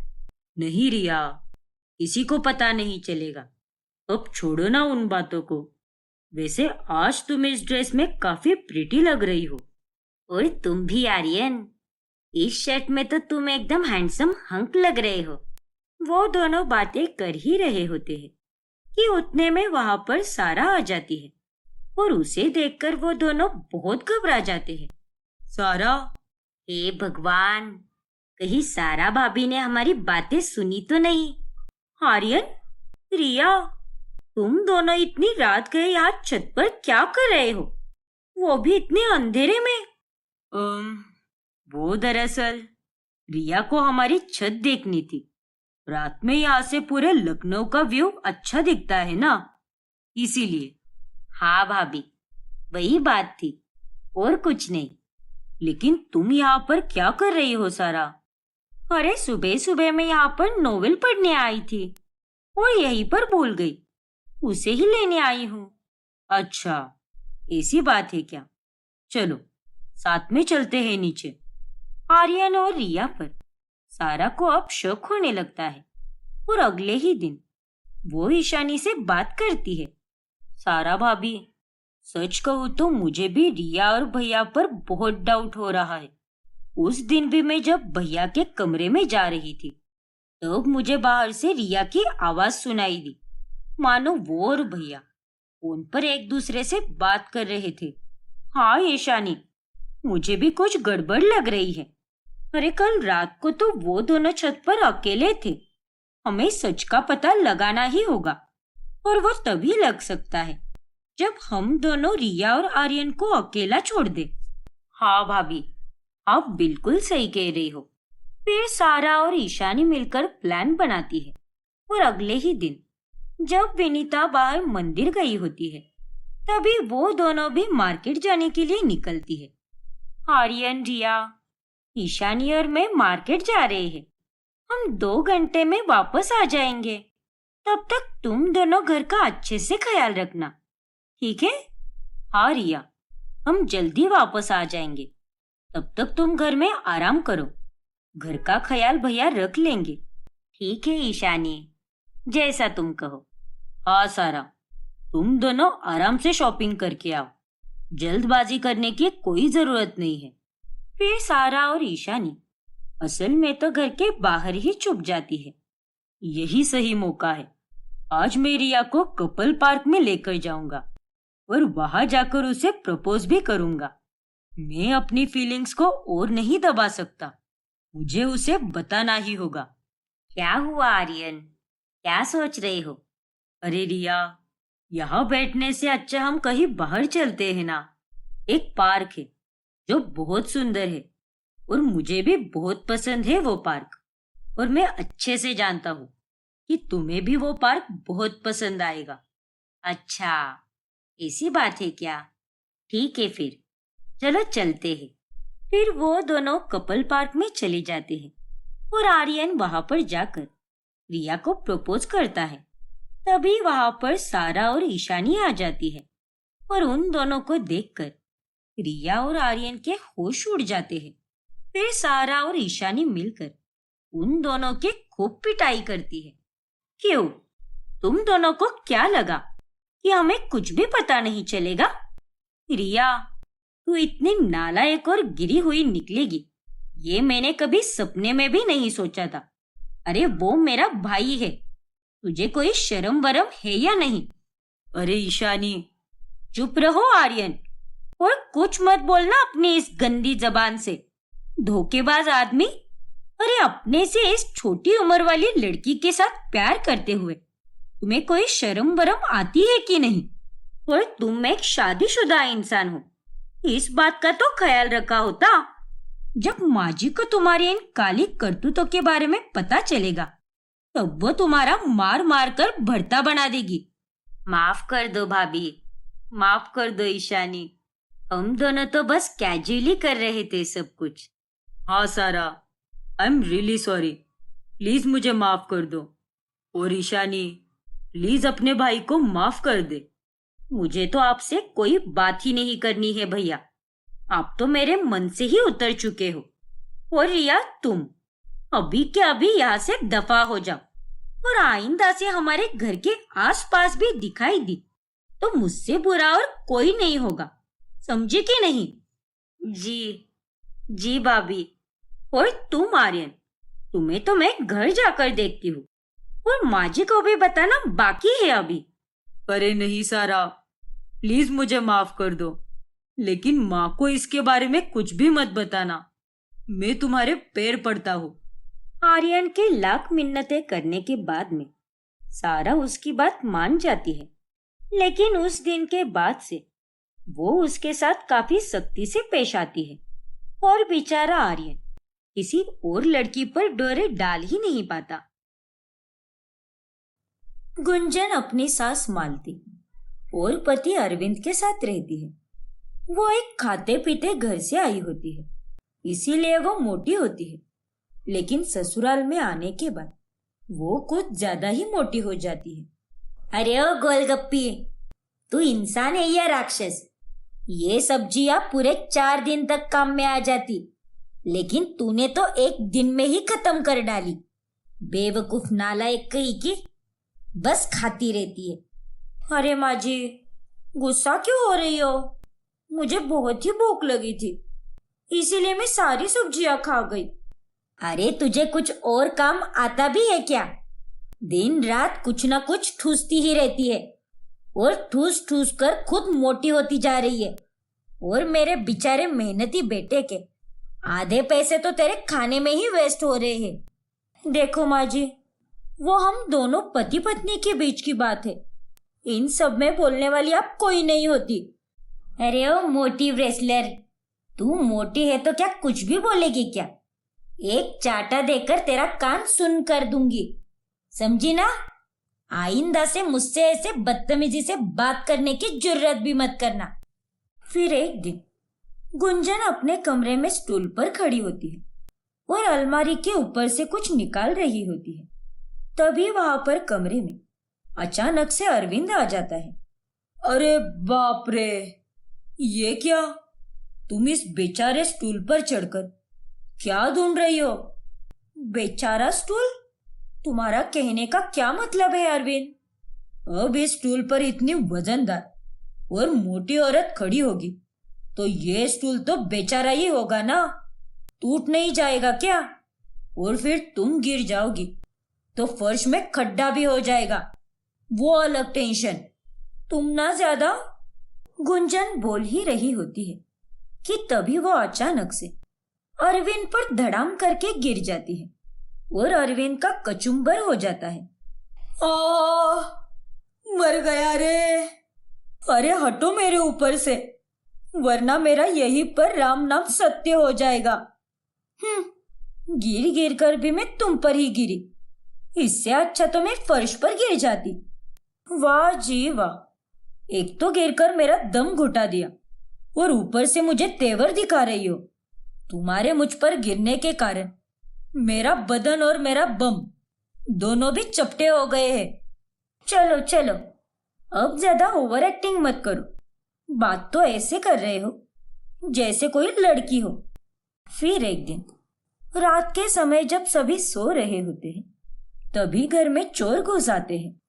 नहीं रिया, किसी को पता नहीं चलेगा। अब छोड़ो ना उन बातों को। वैसे आज तुम इस ड्रेस में काफी प्रिटी लग रही हो। और तुम भी आर्यन, इस शर्ट में तो तुम एकदम हैंडसम हंक लग रहे हो। वो दोनों बातें कर ही रहे होते हैं कि उतने में वहां पर सारा आ जाती है और उसे देखकर वो दोनों बहुत घबरा जाते हैं। सारा, हे भगवान, कहीं सारा भाभी ने हमारी बातें सुनी तो नहीं? आर्यन, रिया, तुम दोनों इतनी रात गए यहाँ छत पर क्या कर रहे हो? वो भी इतने अंधेरे में? वो दरअसल रिया को हमारी छत देखनी थी। रात में यहाँ से पूरे लखनऊ का व्यू अच्छा दिखता है ना, इसीलिए। हाँ भाभी, वही बात थी और कुछ नहीं। लेकिन तुम यहाँ पर क्या कर रही हो सारा? अरे सुबह सुबह मैं यहाँ पर नोवेल पढ़ने आई थी और यहीं पर भूल गई, उसे ही लेने आई हूँ। अच्छा, ऐसी बात है क्या? चलो साथ में चलते हैं नीचे। आर्यन और रिया पर सारा को अब शक होने लगता है और अगले ही दिन वो ईशानी से बात करती है। सारा भाभी, सच कहूँ तो मुझे भी रिया और भैया पर बहुत डाउट हो रहा है। उस दिन भी मैं जब भैया के कमरे में जा रही थी तब मुझे बाहर से रिया की आवाज सुनाई दी, मानो वो और भैया फोन पर एक दूसरे से बात कर रहे थे। हाँ ईशानी, मुझे भी कुछ गड़बड़ लग रही है। अरे कल रात को तो वो दोनों छत पर अकेले थे। हमें सच का पता लगाना ही होगा और वो तभी लग सकता है जब हम दोनों रिया और आर्यन को अकेला छोड़ दे। हाँ भाभी, आप बिल्कुल सही कह रही हो। फिर सारा और ईशानी मिलकर प्लान बनाती है और अगले ही दिन जब विनीता बाहर मंदिर गई होती है तभी वो दोनों भी मार्केट जाने के लिए निकलती है। आर्यन, रिया, ईशानी और मैं मार्केट जा रहे हैं। हम 2 घंटे में वापस आ जाएंगे। तब तक तुम दोनों घर का अच्छे से ख्याल रखना, ठीक है? हाँ रिया, हम जल्दी वापस आ जाएंगे। तब तक तुम घर में आराम करो। घर का ख्याल भैया रख लेंगे। ठीक है ईशानी, जैसा तुम कहो। हाँ सारा, तुम दोनों आराम से शॉपिंग करके आओ। जल्दबाजी करने की कोई जरूरत नहीं है। फिर सारा और ईशानी असल में तो घर के बाहर ही छुप जाती है। यही सही मौका है। आज मैं रिया को कपल पार्क में लेकर जाऊंगा और वहां जाकर उसे प्रपोज भी करूंगा। मैं अपनी फीलिंग्स को और नहीं दबा सकता। मुझे उसे बताना ही होगा। क्या हुआ आर्यन? क्या सोच रहे हो? अरे रिया, यहाँ बैठने से अच्छा हम कहीं बाहर चलते हैं ना। एक पार्क है जो बहुत सुंदर है और मुझे भी बहुत पसंद है वो पार्क। और मैं अच्छे से जानता हूँ कि तुम्हें भी वो पार्क बहुत पसंद आएगा। अच्छा, ऐसी बात है क्या? ठीक है फिर, चलो चलते हैं। फिर वो दोनों कपल पार्क में चले जाते हैं और आर्यन वहां पर जाकर रिया को प्रपोज करता है। तभी वहां पर सारा और ईशानी आ जाती है और उन दोनों को देखकर रिया और आर्यन के होश उड़ जाते हैं। फिर सारा और ईशानी मिलकर उन दोनों की खूब पिटाई करती है। क्यों? तुम दोनों को क्या लगा कि हमें कुछ भी पता नहीं चलेगा? रिया, तू इतनी नालायक और गिरी हुई निकलेगी ये मैंने कभी सपने में भी नहीं सोचा था। अरे वो मेरा भाई है, तुझे कोई शर्म वरम है या नहीं? अरे ईशानी, चुप रहो आर्यन, और कुछ मत बोलना अपनी इस गंदी जबान से। धोखेबाज आदमी, अरे अपने से इस छोटी उम्र वाली लड़की के साथ प्यार करते हुए तुम्हें कोई शर्म वरम आती है कि नहीं? और तुम एक शादीशुदा इंसान हो, इस बात का तो ख्याल रखा होता। जब माँ जी को तुम्हारी इन काली करतूतों के बारे में पता चलेगा तब वो तुम्हारा मार मार कर भरता बना देगी। माफ कर दो भाभी, माफ कर दो ईशानी, हम दोनों तो बस कैजुअली कर रहे थे सब कुछ। हाँ सारा, I am really sorry, please मुझे माफ कर दो। और ईशानी, प्लीज अपने भाई को माफ कर दे। मुझे तो आपसे कोई बात ही नहीं करनी है भैया, आप तो मेरे मन से ही उतर चुके हो। और रिया, तुम अभी के अभी यहाँ से दफा हो जाओ, और आइंदा से हमारे घर के आसपास भी दिखाई दी तो मुझसे बुरा और कोई नहीं होगा, समझे कि नहीं? जी जी भाभी। और तुम आर्यन, तुम्हें तो मैं घर जाकर देखती हूँ, और माँ जी को भी बताना बाकी है अभी। अरे नहीं सारा, प्लीज मुझे माफ कर दो, लेकिन माँ को इसके बारे में कुछ भी मत बताना। मैं तुम्हारे पैर पड़ता हूँ। आर्यन के लाख मिन्नतें करने के बाद में सारा उसकी बात मान जाती है, लेकिन उस दिन के बाद से वो उसके साथ काफी सख्ती से पेश आती है और बेचारा आर्यन किसी और लड़की पर डोरे डाल ही नहीं पाता। गुंजन अपनी सास मालती और पति अरविंद के साथ रहती है। वो एक खाते पीते घर से आई होती है, इसीलिए वो मोटी होती है, लेकिन ससुराल में आने के बाद वो कुछ ज्यादा ही मोटी हो जाती है। अरे ओ गोलगप्पी, तू इंसान है या राक्षस? ये सब्जियां पूरे 4 दिन तक काम में आ जाती, लेकिन तूने तो एक दिन में ही खत्म कर डाली। बेवकूफ नालायक कहीं की, बस खाती रहती है। अरे माँ जी, गुस्सा क्यों हो रही हो? मुझे बहुत ही भूख लगी थी, इसीलिए मैं सारी सब्जियां खा गई। अरे तुझे कुछ और काम आता भी है क्या? दिन रात कुछ ना कुछ ठूसती ही रहती है, और ठूस ठूस कर खुद मोटी होती जा रही है। और मेरे बेचारे मेहनती बेटे के आधे पैसे तो तेरे खाने में ही वेस्ट हो रहे हैं। देखो माँ जी, वो हम दोनों पति पत्नी के बीच की बात है, इन सब में बोलने वाली आप कोई नहीं होती। अरे ओ मोटी रेसलर, तू मोटी है तो क्या कुछ भी बोलेगी क्या? एक चाटा देकर तेरा कान सुन कर दूंगी, समझी ना? आइंदा से मुझसे ऐसे बदतमीजी से बात करने की जुर्रत भी मत करना। फिर एक दिन गुंजन अपने कमरे में स्टूल पर खड़ी होती है और अलमारी के ऊपर से कुछ निकाल रही होती है। तभी वहां पर कमरे में अचानक से अरविंद आ जाता है। अरे बाप रे, ये क्या? तुम इस बेचारे स्टूल पर चढ़कर क्या ढूंढ रही हो? बेचारा स्टूल? तुम्हारा कहने का क्या मतलब है अरविंद? अब इस स्टूल पर इतनी वजनदार और मोटी औरत खड़ी होगी तो ये स्टूल तो बेचारा ही होगा ना, टूट नहीं जाएगा क्या? और फिर तुम गिर जाओगी तो फर्श में खड्डा भी हो जाएगा, वो अलग टेंशन। तुम ना ज्यादा। गुंजन बोल ही रही होती है कि तभी वो अचानक से अरविंद पर धड़ाम करके गिर जाती है और अरविंद का कचुम्बर हो जाता है। आ, मर गया रे। अरे हटो मेरे ऊपर से, वरना मेरा यहीं पर राम नाम सत्य हो जाएगा। गिर गिर कर भी मैं तुम पर ही गिरी, इससे अच्छा तो मैं फर्श पर गिर जाती। वाह जी वाह, एक तो गिरकर मेरा दम घुटा दिया और ऊपर से मुझे तेवर दिखा रही हो। तुम्हारे मुझ पर गिरने के कारण मेरा बदन और मेरा बम दोनों भी चपटे हो गए हैं। चलो चलो, अब ज्यादा ओवर एक्टिंग मत करो। बात तो ऐसे कर रहे हो जैसे कोई लड़की हो। फिर एक दिन रात के समय जब सभी सो रहे होते हैं, तभी घर में चोर घुस आते हैं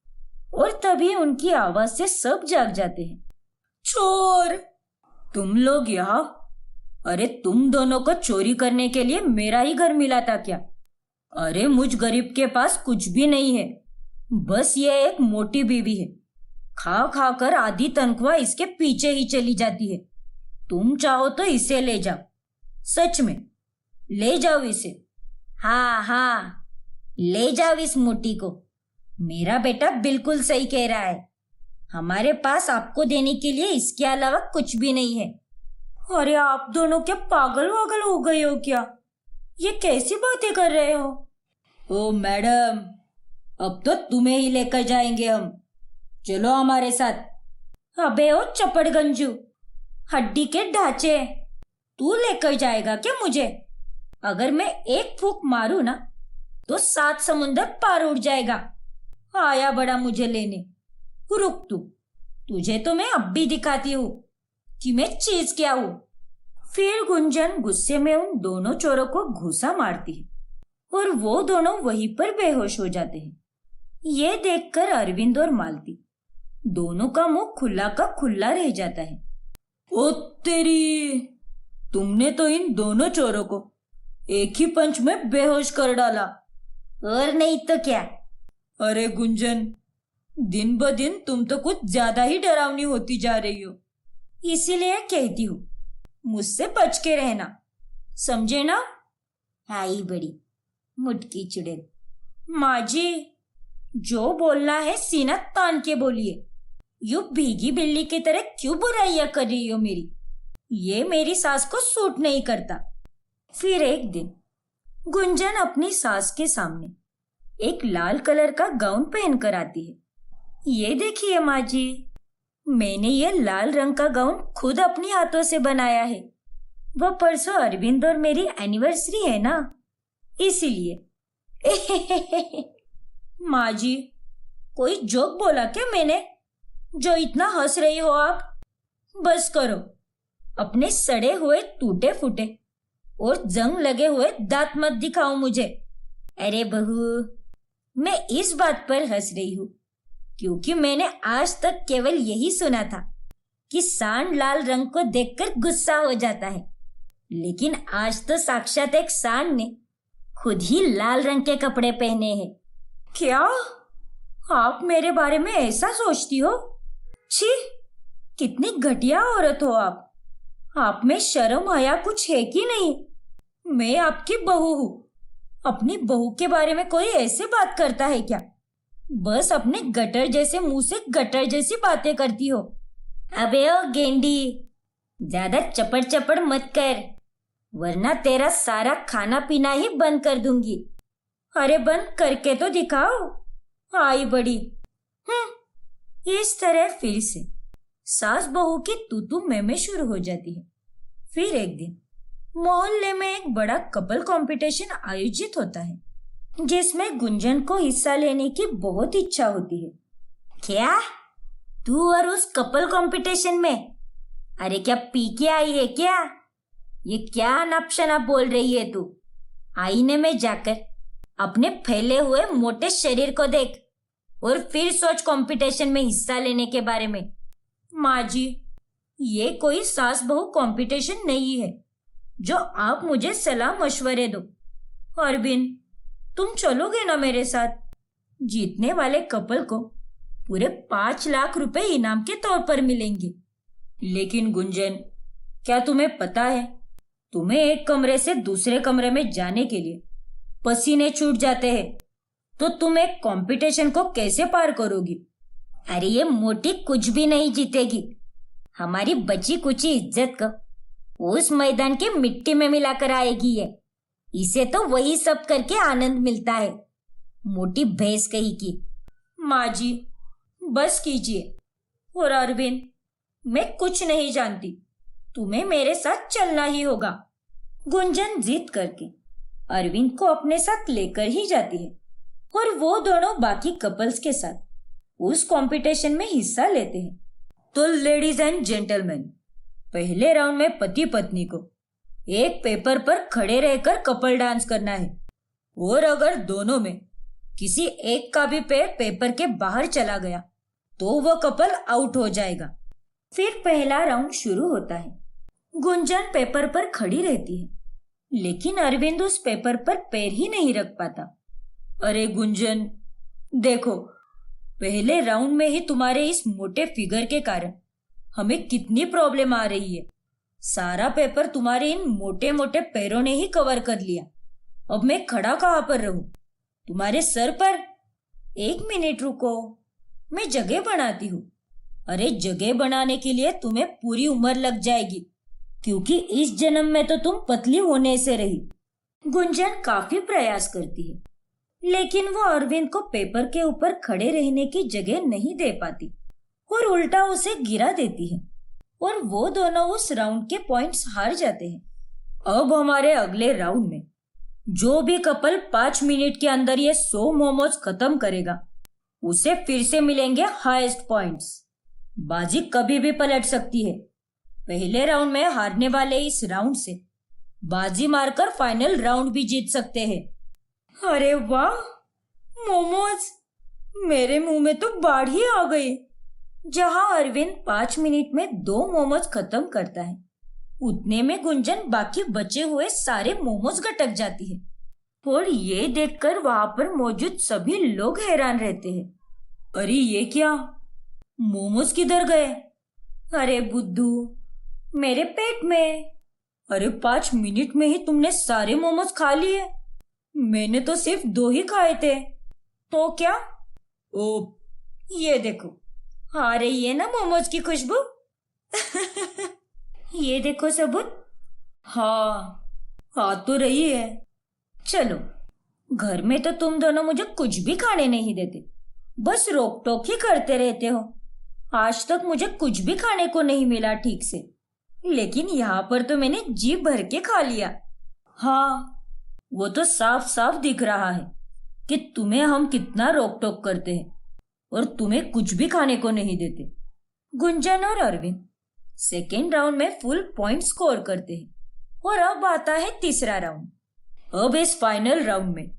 और तभी उनकी आवाज से सब जाग जाते हैं। चोर, तुम लोग यहाँ? अरे तुम दोनों को चोरी करने के लिए मेरा ही घर मिला था क्या? अरे मुझ गरीब के पास कुछ भी नहीं है, बस ये एक मोटी बीवी है। खा खा कर आधी तनख्वाह इसके पीछे ही चली जाती है। तुम चाहो तो इसे ले जाओ, सच में ले जाओ इसे। हाँ हाँ, ले जाओ इस मोटी को। मेरा बेटा बिल्कुल सही कह रहा है, हमारे पास आपको देने के लिए इसके अलावा कुछ भी नहीं है। अरे आप दोनों क्या पागल वागल हो गए हो क्या? ये कैसी बातें कर रहे हो? ओ मैडम, अब तो तुम्हें ही लेकर जाएंगे हम, चलो हमारे साथ। अबे ओ चपड़गंजू, हड्डी के ढांचे, तू लेकर जाएगा क्या मुझे? अगर मैं एक फूंक मारू ना तो 7 समुंदर पार उड़ जाएगा। आया बड़ा मुझे लेने। रुक तू, तुझे तो मैं अब भी दिखाती हूँ कि मैं चीज क्या हूँ। फिर गुंजन गुस्से में उन दोनों चोरों को घूंसा मारती है और वो दोनों वहीं पर बेहोश हो जाते हैं। ये देखकर अरविंद और मालती दोनों का मुंह खुला का खुला रह जाता है। ओ तेरी, तुमने तो इन दोनों चोरों को एक ही पंच में बेहोश कर डाला। और नहीं तो क्या। अरे गुंजन, दिन ब दिन तुम तो कुछ ज्यादा ही डरावनी होती जा रही हो, इसीलिए कहती हूँ मुझसे बच के रहना, समझे ना? आई बड़ी मुटकी चुड़ैल। माँ जी, जो बोलना है सीना तान के बोलिए। यूं भीगी बिल्ली की तरह क्यों बुराइयां कर रही हो मेरी? ये मेरी सास को सूट नहीं करता। फिर एक दिन गुंजन अपनी सास के सामने एक लाल कलर का गाउन पहनकर आती है। ये देखिए माँ जी, मैंने ये लाल रंग का गाउन खुद अपनी हाथों से बनाया है। वह परसों अरविंद और मेरी एनिवर्सरी है ना, इसीलिए। माँ जी, कोई जोक बोला क्या मैंने जो इतना हंस रही हो आप? बस करो, अपने सड़े हुए टूटे फूटे और जंग लगे हुए दांत मत दिखाओ मुझे। अरे बहू, मैं इस बात पर हंस रही हूँ क्योंकि मैंने आज तक केवल यही सुना था कि सांड लाल रंग को देखकर गुस्सा हो जाता है, लेकिन आज तो साक्षात एक सांड ने खुद ही लाल रंग के कपड़े पहने हैं। क्या आप मेरे बारे में ऐसा सोचती हो? छी, कितनी घटिया औरत हो आप। आप में शर्म हया कुछ है कि नहीं? मैं आपकी बहू हूँ। अपनी बहू के बारे में कोई ऐसे बात करता है क्या? बस अपने गटर जैसे मुंह से गटर जैसी बातें करती हो। अबे ओ गेंडी, ज्यादा चपड़ चपड़ मत कर, वरना तेरा सारा खाना पीना ही बंद कर दूंगी। अरे बंद करके तो दिखाओ। आई बड़ी। इस तरह फिर से सास बहू की तू में शुरू हो जाती है। फिर एक दिन मोहल्ले में एक बड़ा कपल कंपटीशन आयोजित होता है, जिसमें गुंजन को हिस्सा लेने की बहुत इच्छा होती है। क्या तू और उस कपल कंपटीशन में? अरे क्या पी के आई है क्या? ये क्या नपशना बोल रही है तू? आईने में जाकर अपने फैले हुए मोटे शरीर को देख और फिर सोच कंपटीशन में हिस्सा लेने के बारे में। माँ जी, ये कोई सास बहू कंपटीशन नहीं है जो आप मुझे सलाह मशवरे दो। अरविंद, तुम चलोगे ना मेरे साथ? जीतने वाले कपल को पूरे 5 लाख रुपए इनाम के तौर पर मिलेंगे। लेकिन गुंजन, क्या तुम्हें पता है, तुम्हें एक कमरे से दूसरे कमरे में जाने के लिए पसीने छूट जाते हैं, तो तुम एक कंपटीशन को कैसे पार करोगी? अरे ये मोटी कुछ भी नहीं जीतेगी। हमारी बची कुची इज्जत को उस मैदान के मिट्टी में मिलाकर आएगी ये। इसे तो वही सब करके आनंद मिलता है। मोटी भैंस कही की। माँ जी, बस कीजिए। और अरविंद, मैं कुछ नहीं जानती, तुम्हें मेरे साथ चलना ही होगा। गुंजन जिद करके अरविंद को अपने साथ लेकर ही जाती है और वो दोनों बाकी कपल्स के साथ उस कंपटीशन में हिस्सा लेते हैं। तो लेडीज एंड जेंटलमैन, पहले राउंड में पति पत्नी को एक पेपर पर खड़े रहकर कपल डांस करना है, और अगर दोनों में किसी एक का भी पैर पेपर के बाहर चला गया तो वो कपल आउट हो जाएगा। फिर पहला राउंड शुरू होता है। गुंजन पेपर पर खड़ी रहती है, लेकिन अरविंद उस पेपर पर पैर ही नहीं रख पाता। अरे गुंजन, देखो, पहले राउंड में ही तुम्हारे इस मोटे फिगर के कारण हमें कितनी प्रॉब्लम आ रही है। सारा पेपर तुम्हारे इन मोटे मोटे पैरों ने ही कवर कर लिया। अब मैं खड़ा कहाँ पर रहूं? तुम्हारे सर पर? 1 मिनट रुको, मैं जगह बनाती हूँ। अरे जगह बनाने के लिए तुम्हें पूरी उम्र लग जाएगी, क्योंकि इस जन्म में तो तुम पतली होने से रही। गुंजन काफी प्रयास करती है, लेकिन वो अरविंद को पेपर के ऊपर खड़े रहने की जगह नहीं दे पाती और उल्टा उसे गिरा देती है, और वो दोनों उस राउंड के पॉइंट्स हार जाते हैं। अब हमारे अगले राउंड में जो भी कपल 5 मिनट के अंदर ये 100 मोमोज खत्म करेगा, उसे फिर से मिलेंगे हाईएस्ट पॉइंट्स। बाजी कभी भी पलट सकती है। पहले राउंड में हारने वाले इस राउंड से बाजी मारकर फाइनल राउंड भी जीत सकते हैं। अरे वाह, मोमोज! मेरे मुंह में तो बाढ़ ही आ गई। जहां अरविंद 5 मिनट में 2 मोमोज खत्म करता है, उतने में गुंजन बाकी बचे हुए सारे मोमोज गटक जाती है, और ये देखकर वहां पर मौजूद सभी लोग हैरान रहते हैं। अरे ये क्या, मोमोज किधर गए? अरे बुद्धू, मेरे पेट में। अरे 5 मिनट में ही तुमने सारे मोमोज खा लिए। मैंने तो सिर्फ 2 ही खाए थे। तो क्या? ओ, ये देखो, आ रही है ना मोमोज की खुशबू? ये देखो सबूत। हाँ, आ तो रही है। चलो, घर में तो तुम दोनों मुझे कुछ भी खाने नहीं देते, बस रोक टोक ही करते रहते हो। आज तक मुझे कुछ भी खाने को नहीं मिला ठीक से, लेकिन यहाँ पर तो मैंने जी भर के खा लिया। हाँ, वो तो साफ साफ दिख रहा है कि तुम्हें हम कितना रोक टोक करते हैं और तुम्हें कुछ भी खाने को नहीं देते। गुंजन और अरविंद सेकेंड राउंड में फुल पॉइंट स्कोर करते हैं, और अब आता है तीसरा राउंड। अब इस फाइनल राउंड में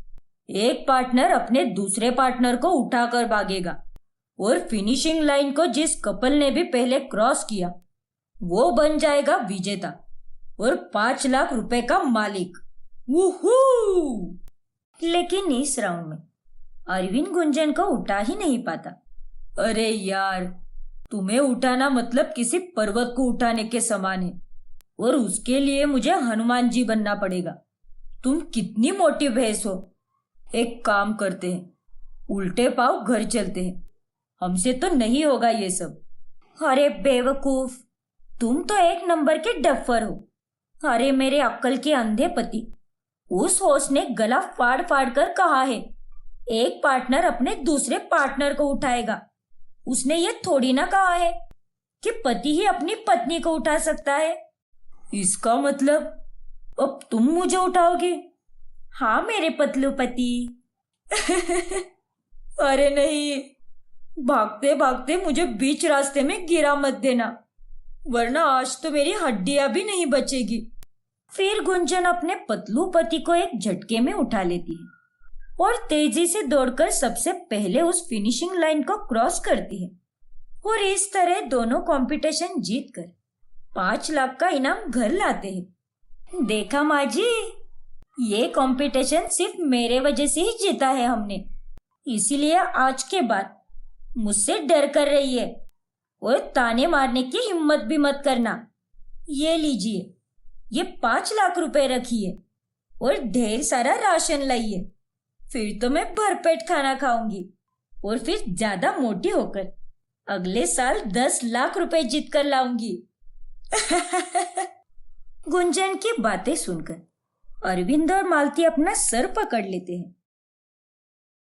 एक पार्टनर अपने दूसरे पार्टनर को उठाकर भागेगा, और फिनिशिंग लाइन को जिस कपल ने भी पहले क्रॉस किया वो बन जाएगा विजेता और 5 लाख रुपए का मालिक। वूहू! लेकिन इस राउंड में अरविंद गुंजन को उठा ही नहीं पाता। अरे यार, तुम्हें उठाना मतलब किसी पर्वत को उठाने के समान है, और उसके लिए मुझे हनुमान जी बनना पड़ेगा। तुम कितनी मोटी भैंस हो। एक काम करते हैं, उल्टे पांव घर चलते हैं, हमसे तो नहीं होगा ये सब। अरे बेवकूफ, तुम तो एक नंबर के डफर हो। अरे मेरे अक्ल के अंधे पति, उस होस्ट ने गला फाड़ फाड़ कर कहा है एक पार्टनर अपने दूसरे पार्टनर को उठाएगा। उसने ये थोड़ी ना कहा है कि पति ही अपनी पत्नी को उठा सकता है। इसका मतलब अब तुम मुझे उठाओगे? हाँ मेरे पतलू पति। अरे नहीं, भागते भागते मुझे बीच रास्ते में गिरा मत देना, वरना आज तो मेरी हड्डियां भी नहीं बचेगी। फिर गुंजन अपने पतलू पति को एक झटके में उठा लेती है और तेजी से दौड़कर सबसे पहले उस फिनिशिंग लाइन को क्रॉस करती है, और इस तरह दोनों कंपटीशन जीतकर 5 लाख का इनाम घर लाते हैं। देखा माँ जी, ये कंपटीशन सिर्फ मेरे वजह से ही जीता है हमने, इसीलिए आज के बाद मुझसे डर कर रही है और ताने मारने की हिम्मत भी मत करना। ये लीजिए, ये 5 लाख रुपए रखिए और ढेर सारा राशन लाइए। फिर तो मैं भरपेट खाना खाऊंगी और फिर ज्यादा मोटी होकर अगले साल 10 लाख रुपए जीत कर लाऊंगी। गुंजन की बातें सुनकर अरविंद और मालती अपना सर पकड़ लेते हैं।